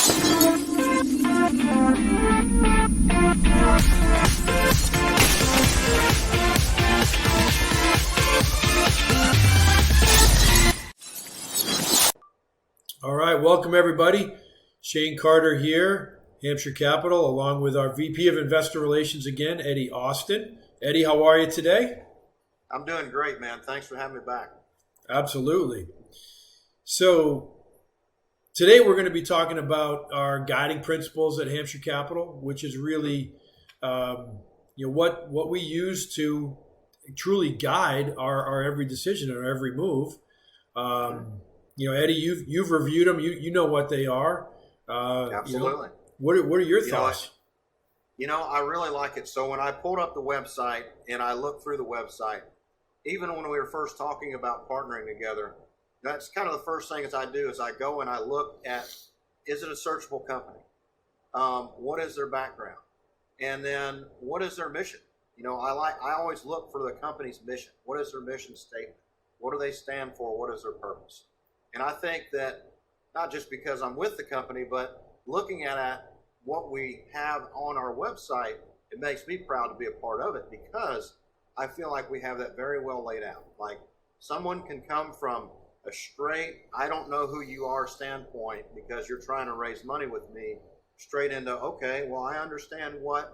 All right, welcome everybody. Shane Carter here, Hampshire Capital, along with our VP of Investor Relations again, Eddie Austin. Eddie, how are you today? I'm doing great, man. Thanks for having me back. Absolutely. So today we're going to be talking about our guiding principles at Hampshire Capital, which is really what we use to truly guide our every decision and our every move. Eddie, you've reviewed them. You know what they are. Absolutely. What are your thoughts? I really like it. So when I pulled up the website and I looked through the website, even when we were first talking about partnering together, that's kind of the first thing I do is I go and I look at, is it a searchable company? What is their background? And then what is their mission? I always look for the company's mission. What is their mission statement? What do they stand for? What is their purpose? And I think that not just because I'm with the company, but looking at what we have on our website, it makes me proud to be a part of it because I feel like we have that very well laid out. Like someone can come from a straight, I don't know who you are standpoint because you're trying to raise money with me straight into, okay, well, I understand what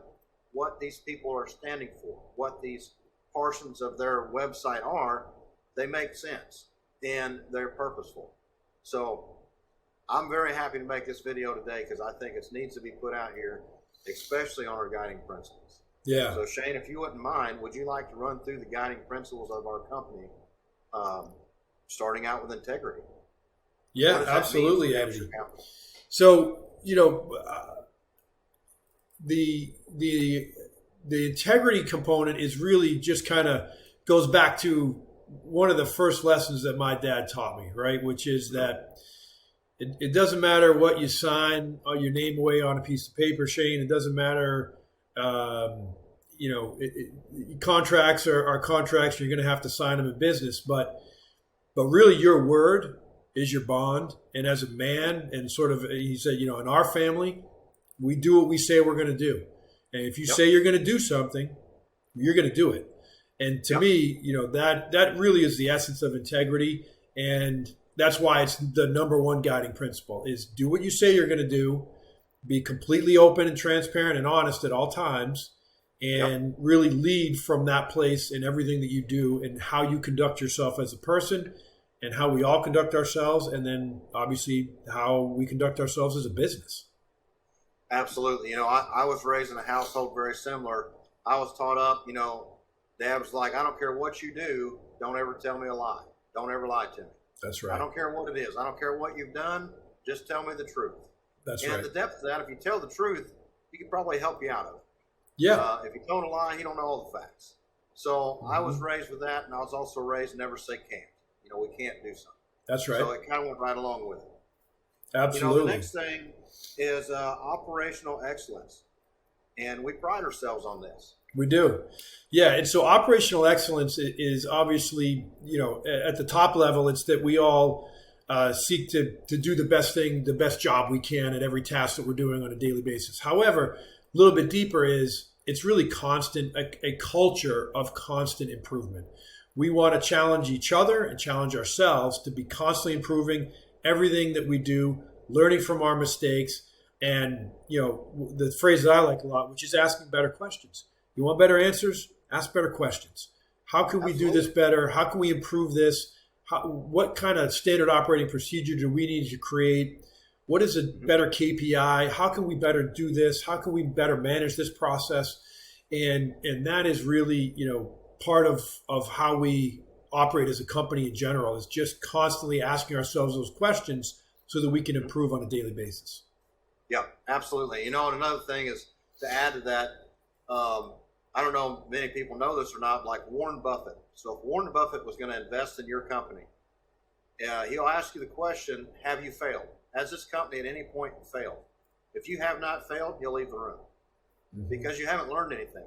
these people are standing for, what these portions of their website are. They make sense and they're purposeful. So I'm very happy to make this video today because I think it needs to be put out here, especially on our guiding principles. Yeah. So Shane, if you wouldn't mind, would you like to run through the guiding principles of our company, starting out with integrity? Yeah, absolutely, Eddie. So, the integrity component is really just kind of goes back to one of the first lessons that my dad taught me, right? Which is that it doesn't matter what you sign your name away on a piece of paper, Shane. It doesn't matter, contracts are contracts. You're going to have to sign them in business, but really your word is your bond. And as a man, and sort of, he said, in our family, we do what we say we're going to do. And if you say you're going to do something, you're going to do it. And to me, that really is the essence of integrity. And that's why it's the number one guiding principle is do what you say you're going to do, be completely open and transparent and honest at all times, and really lead from that place in everything that you do and how you conduct yourself as a person and how we all conduct ourselves. And then obviously how we conduct ourselves as a business. Absolutely. I was raised in a household very similar. I was taught up, Dad was like, I don't care what you do. Don't ever tell me a lie. Don't ever lie to me. That's right. I don't care what it is. I don't care what you've done. Just tell me the truth. That's right. And at the depth of that, if you tell the truth, he could probably help you out of it. Yeah. If you told a lie, he don't know all the facts. So I was raised with that, and I was also raised never say can't. We can't do something. That's right. So it kind of went right along with it. Absolutely. The next thing is operational excellence, and we pride ourselves on this. We do. Yeah. And so operational excellence is obviously, at the top level, it's that we all seek to do the best thing, the best job we can at every task that we're doing on a daily basis. However, a little bit deeper is it's really constant, a culture of constant improvement. We want to challenge each other and challenge ourselves to be constantly improving everything that we do, learning from our mistakes. And, the phrase that I like a lot, which is asking better questions. You want better answers? Ask better questions. How can we do this better? How can we improve this? What kind of standard operating procedure do we need to create? What is a better KPI? How can we better do this? How can we better manage this process? And that is really, part of how we operate as a company in general is just constantly asking ourselves those questions so that we can improve on a daily basis. Yeah, absolutely. And another thing is to add to that, I don't know if many people know this or not, like Warren Buffett. So if Warren Buffett was going to invest in your company, he'll ask you the question, have you failed? Has this company at any point failed? If you have not failed, you'll leave the room because you haven't learned anything.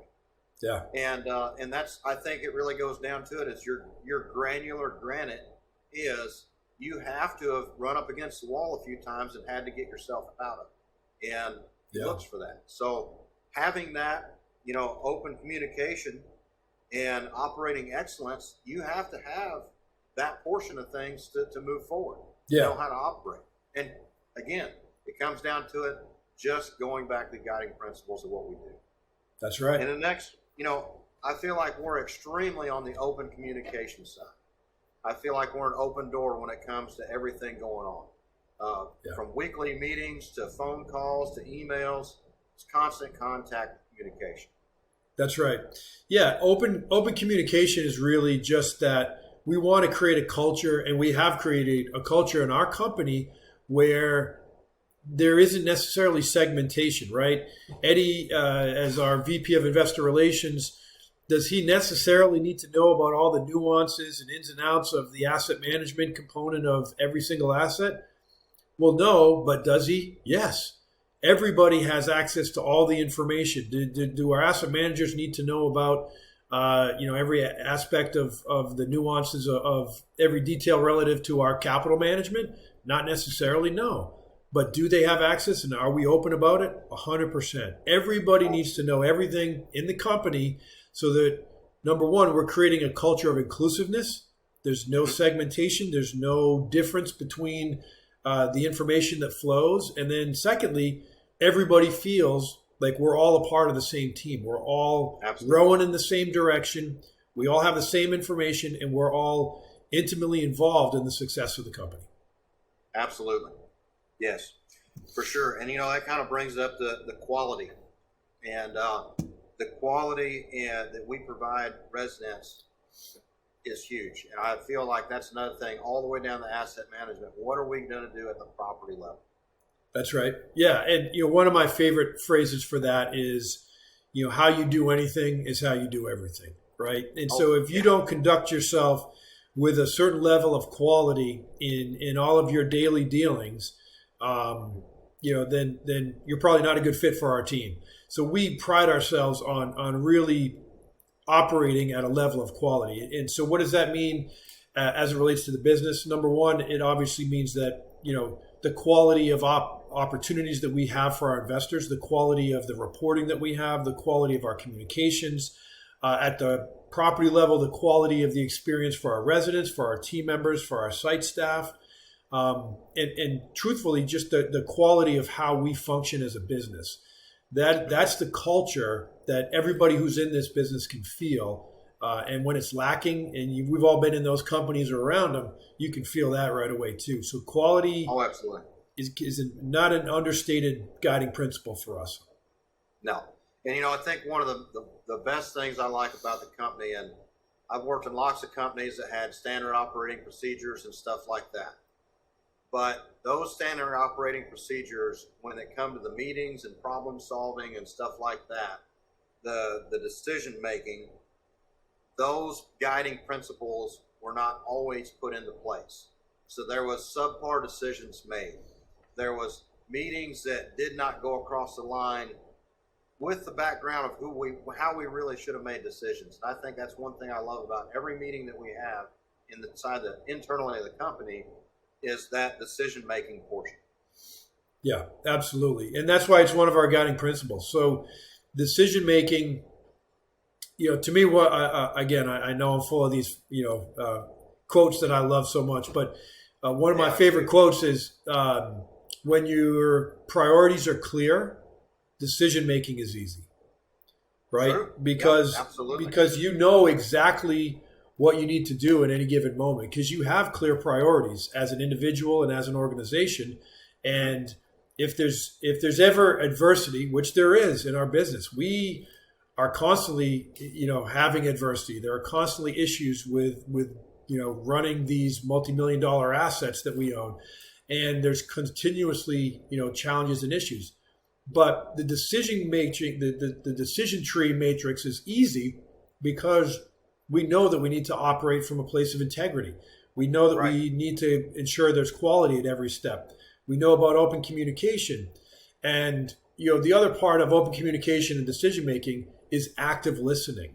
Yeah. And that's, I think it really goes down to it is your granular granite is you have to have run up against the wall a few times and had to get yourself out of it. And he looks for that. So having that, open communication and operating excellence, you have to have that portion of things to move forward. Yeah. Know how to operate. And again, it comes down to it just going back to the guiding principles of what we do. That's right. And the next, I feel like we're extremely on the open communication side. I feel like we're an open door when it comes to everything going on. From weekly meetings to phone calls to emails, it's constant contact communication. That's right. Yeah, open communication is really just that. We want to create a culture, and we have created a culture in our company where there isn't necessarily segmentation, right? Eddie, as our VP of Investor Relations, does he necessarily need to know about all the nuances and ins and outs of the asset management component of every single asset? Well, no, but does he? Yes. Everybody has access to all the information. Do our asset managers need to know about every aspect of the nuances of every detail relative to our capital management? Not necessarily, no. But do they have access, and are we open about it? 100%. Everybody needs to know everything in the company so that, number one, we're creating a culture of inclusiveness. There's no segmentation. There's no difference between the information that flows. And then secondly, everybody feels like we're all a part of the same team. We're all rowing in the same direction. We all have the same information, and we're all intimately involved in the success of the company. Absolutely. Yes, for sure. And, that kind of brings up the quality. And the quality that we provide residents is huge. And I feel like that's another thing all the way down to asset management. What are we going to do at the property level? That's right. Yeah. And, one of my favorite phrases for that is, how you do anything is how you do everything. Right. And so if you don't conduct yourself with a certain level of quality in all of your daily dealings, then you're probably not a good fit for our team. So we pride ourselves on really operating at a level of quality. And so what does that mean as it relates to the business? Number one, it obviously means that, the quality of opportunities that we have for our investors, the quality of the reporting that we have, the quality of our communications at the property level, the quality of the experience for our residents, for our team members, for our site staff, and truthfully, just the quality of how we function as a business. That's the culture that everybody who's in this business can feel. And when it's lacking, and we've all been in those companies or around them, you can feel that right away too. So quality absolutely. is not an understated guiding principle for us. No. And, I think one of the best things I like about the company, and I've worked in lots of companies that had standard operating procedures and stuff like that. But those standard operating procedures, when it come to the meetings and problem solving and stuff like that, the decision making, those guiding principles were not always put into place. So there was subpar decisions made. There was meetings that did not go across the line with the background of how we really should have made decisions. And I think that's one thing I love about every meeting that we have internally of the company is that decision-making portion. Yeah, absolutely. And that's why it's one of our guiding principles. So decision-making, to me, I know I'm full of these, quotes that I love so much, but one of my favorite quotes is when your priorities are clear, decision-making is easy, right? True. Because you know exactly what you need to do at any given moment because you have clear priorities as an individual and as an organization. And if there's ever adversity, which there is in our business, we are constantly, having adversity. There are constantly issues with running these multi-million-dollar assets that we own. And there's continuously, challenges and issues. But the decision matrix, the decision tree matrix is easy because we know that we need to operate from a place of integrity. We know that we need to ensure there's quality at every step. We know about open communication. And, the other part of open communication and decision making is active listening.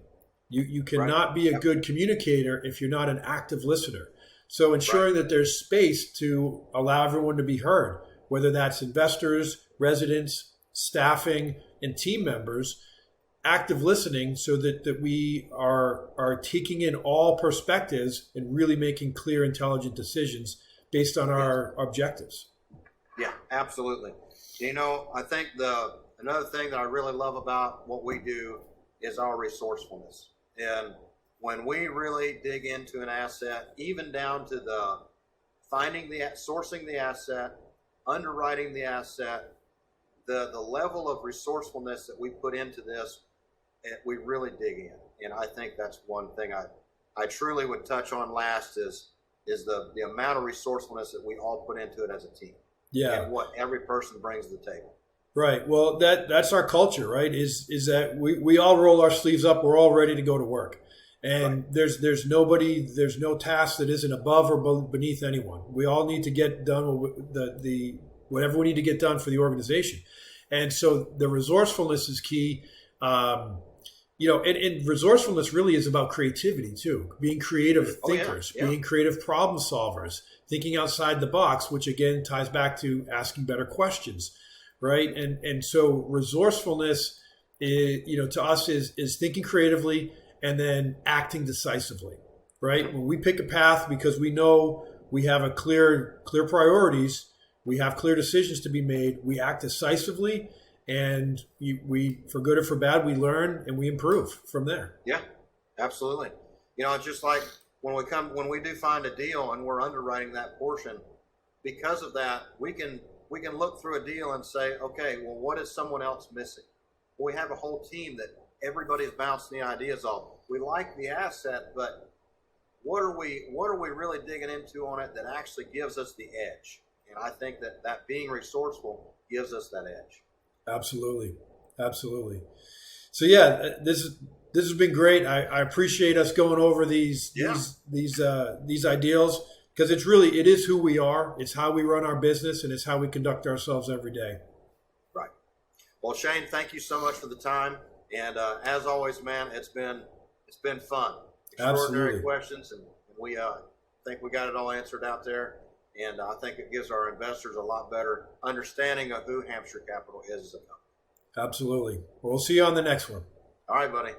You cannot be a good communicator if you're not an active listener. So ensuring that there's space to allow everyone to be heard, whether that's investors, residents, staffing, and team members, active listening so that we are taking in all perspectives and really making clear, intelligent decisions based on our objectives. Yeah, absolutely. I think another thing that I really love about what we do is our resourcefulness. And when we really dig into an asset, even down to the sourcing the asset, underwriting the asset, the level of resourcefulness that we put into this, we really dig in. And I think that's one thing I truly would touch on last is the amount of resourcefulness that we all put into it as a team. Yeah. And what every person brings to the table. Right. Well, that's our culture, right? Is that we all roll our sleeves up. We're all ready to go to work. And right. there's no task that isn't above or beneath anyone. We all need to get done the whatever we need to get done for the organization. And so the resourcefulness is key. And resourcefulness really is about creativity too, being creative thinkers, being creative problem solvers, thinking outside the box, which again ties back to asking better questions, right? And so resourcefulness to us is thinking creatively and then acting decisively, right? When we pick a path because we know we have a clear priorities, we have clear decisions to be made, we act decisively. And we, for good or for bad, we learn and we improve from there. Yeah, absolutely. It's just like when we do find a deal and we're underwriting that portion, because of that, we can look through a deal and say, okay, well, what is someone else missing? Well, we have a whole team that everybody's bouncing the ideas off. We like the asset, but what are we really digging into on it that actually gives us the edge? And I think that being resourceful gives us that edge. Absolutely. So yeah, this has been great. I appreciate us going over these ideals because it is who we are. It's how we run our business and it's how we conduct ourselves every day. Right. Well, Shane, thank you so much for the time. And as always, man, it's been fun. Extraordinary Absolutely. Questions, and we think we got it all answered out there. And I think it gives our investors a lot better understanding of who Hampshire Capital is as a company. Absolutely. Well, we'll see you on the next one. All right, buddy.